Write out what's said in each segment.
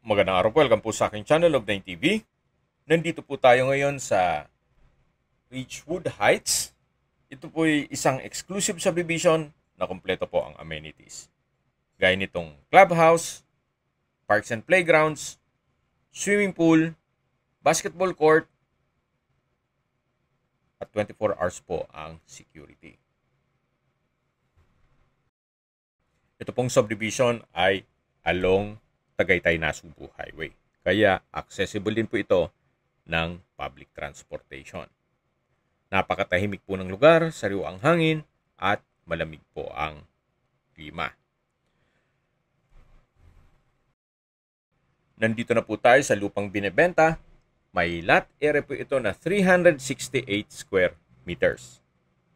Magandang araw po, welcome po sa aking channel of 9 TV. Nandito po tayo ngayon sa Ridgewood Heights. Ito po ay isang exclusive subdivision na kumpleto po ang amenities. Gaya nitong clubhouse, parks and playgrounds, swimming pool, basketball court, at 24 hours po ang security. Ito pong subdivision ay along Tagaytay-Nasugbu Highway. Kaya accessible din po ito ng public transportation. Napakatahimik po ng lugar, sariwa ang hangin at malamig po ang klima. Nandito na po tayo sa lupang binebenta. May lot area po ito na 368 square meters.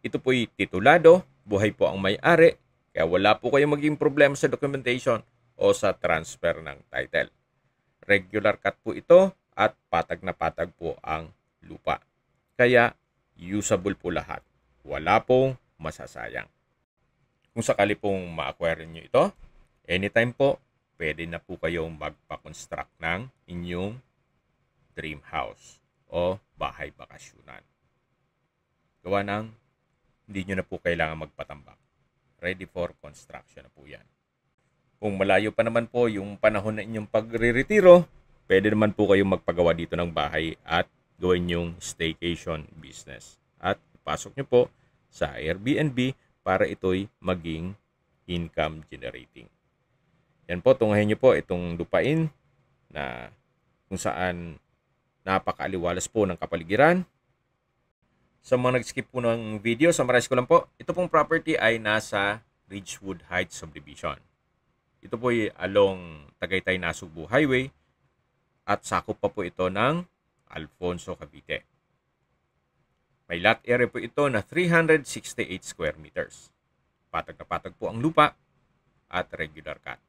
Ito po'y titulado, buhay po ang may-ari, kaya wala po kayong maging problema sa documentation o sa transfer ng title. Regular cut po ito at patag na patag po ang lupa. Kaya usable po lahat. Wala pong masasayang. Kung sakali pong ma-acquire nyo ito, anytime po, pwede na po kayong magpa-construct ng inyong dream house o bahay bakasyunan. Gawa ng hindi nyo na po kailangan magpatambak. Ready for construction na po yan. Kung malayo pa naman po yung panahon na inyong pagre-retiro, pwede naman po kayong magpagawa dito ng bahay at gawin yung staycation business. At ipasok nyo po sa Airbnb para ito'y maging income generating. Yan po, tungahin nyo po itong lupain na kung saan napakaaliwalas po ng kapaligiran. Sa mga nag-skip po ng video, summarize ko lang po. Ito pong property ay nasa Ridgewood Heights Subdivision. Ito po ay along Tagaytay-Nasugbu Highway at sakop pa po ito ng Alfonso, Cavite. May lot area po ito na 368 square meters. Patag na patag po ang lupa at regular cut.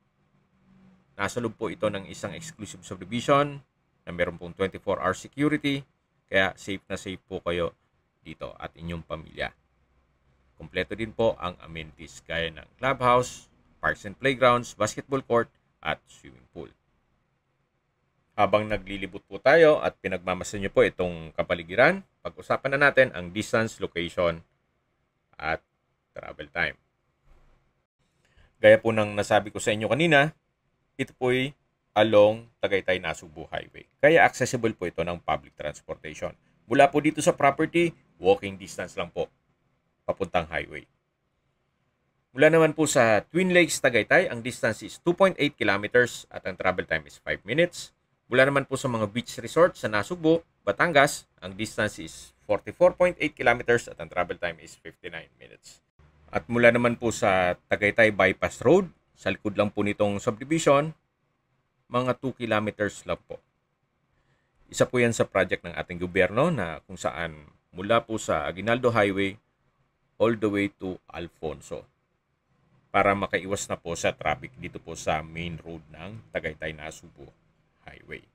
Nasa loob po ito ng isang exclusive subdivision na meron pong 24-hour security, kaya safe na safe po kayo dito at inyong pamilya. Kompleto din po ang amenities gaya ng clubhouse, parks and playgrounds, basketball court, at swimming pool. Habang naglilibot po tayo at pinagmamasan nyo po itong kapaligiran, pag-usapan na natin ang distance, location, at travel time. Gaya po ng nasabi ko sa inyo kanina, ito po'y along Tagaytay-Nasugbu Highway. Kaya accessible po ito ng public transportation. Mula po dito sa property, walking distance lang po papuntang highway. Mula naman po sa Twin Lakes, Tagaytay, ang distance is 2.8 kilometers at ang travel time is 5 minutes. Mula naman po sa mga beach resort sa Nasugbu, Batangas, ang distance is 44.8 kilometers at ang travel time is 59 minutes. At mula naman po sa Tagaytay Bypass Road, sa likod lang po nitong subdivision, mga 2 kilometers lang po. Isa po yan sa project ng ating gobyerno na kung saan mula po sa Aguinaldo Highway all the way to Alfonso, para makaiwas na po sa traffic dito po sa main road ng Tagaytay-Nasugbu Highway.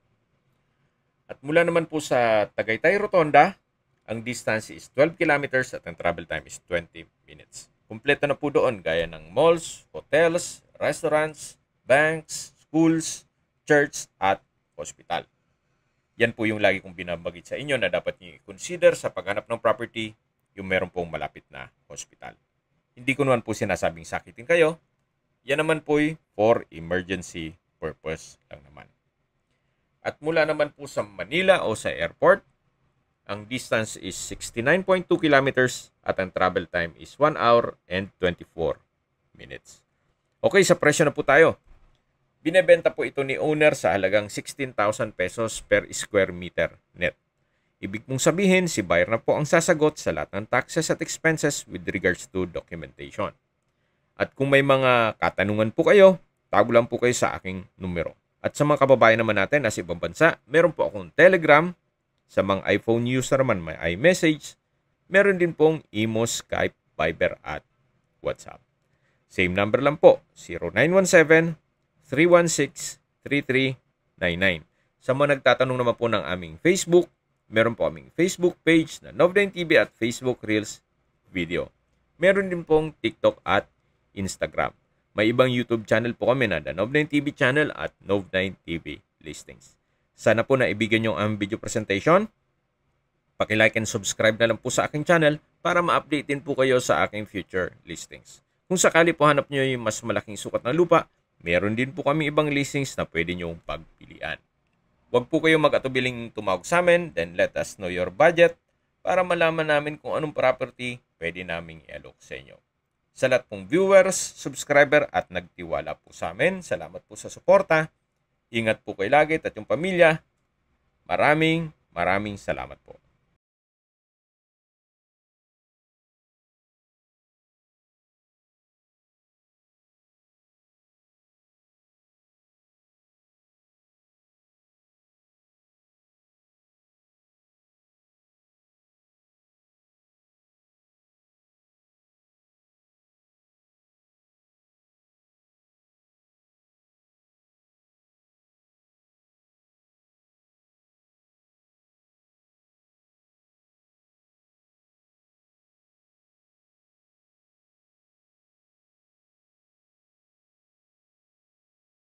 At mula naman po sa Tagaytay Rotonda, ang distance is 12 kilometers at ang travel time is 20 minutes. Kumpleto na po doon gaya ng malls, hotels, restaurants, banks, schools, church at hospital. Yan po yung lagi kong binabagit sa inyo na dapat niyo i-consider sa paghanap ng property, yung meron pong malapit na hospital. Hindi ko naman po sinasabing sakitin kayo. Yan naman po for emergency purpose lang naman. At mula naman po sa Manila o sa airport, ang distance is 69.2 kilometers at ang travel time is 1 hour and 24 minutes. Okay, sa presyo na po tayo. Binebenta po ito ni owner sa halagang 16,000 pesos per square meter net. Ibig mong sabihin, si buyer na po ang sasagot sa lahat ng taxes at expenses with regards to documentation. At kung may mga katanungan po kayo, tago lang po kayo sa aking numero. At sa mga kababayan naman natin na sa ibang bansa, meron po akong Telegram. Sa mga iPhone user naman may iMessage. Meron din pong Imo, Skype, Viber at WhatsApp. Same number lang po, 0917-316-3399. Sa mga nagtatanong naman po ng aming Facebook, meron po aming Facebook page na Nov9 TV at Facebook Reels video. Meron din pong TikTok at Instagram. May ibang YouTube channel po kami na The Nov9 TV channel at Nov9 TV listings. Sana po naibigan nyo ang video presentation. Paki-like and subscribe na lang po sa aking channel para ma-update din po kayo sa aking future listings. Kung sakali po hanap nyo yung mas malaking sukat ng lupa, meron din po kami ibang listings na pwede nyong pagpilian. Huwag po kayong mag-atubiling tumawag sa amin, then let us know your budget para malaman namin kung anong property pwede naming i-alok sa inyo. Sa lahat pong viewers, subscriber at nagtiwala po sa amin, salamat po sa suporta. Ingat po kayo lagi at yung pamilya. Maraming salamat po.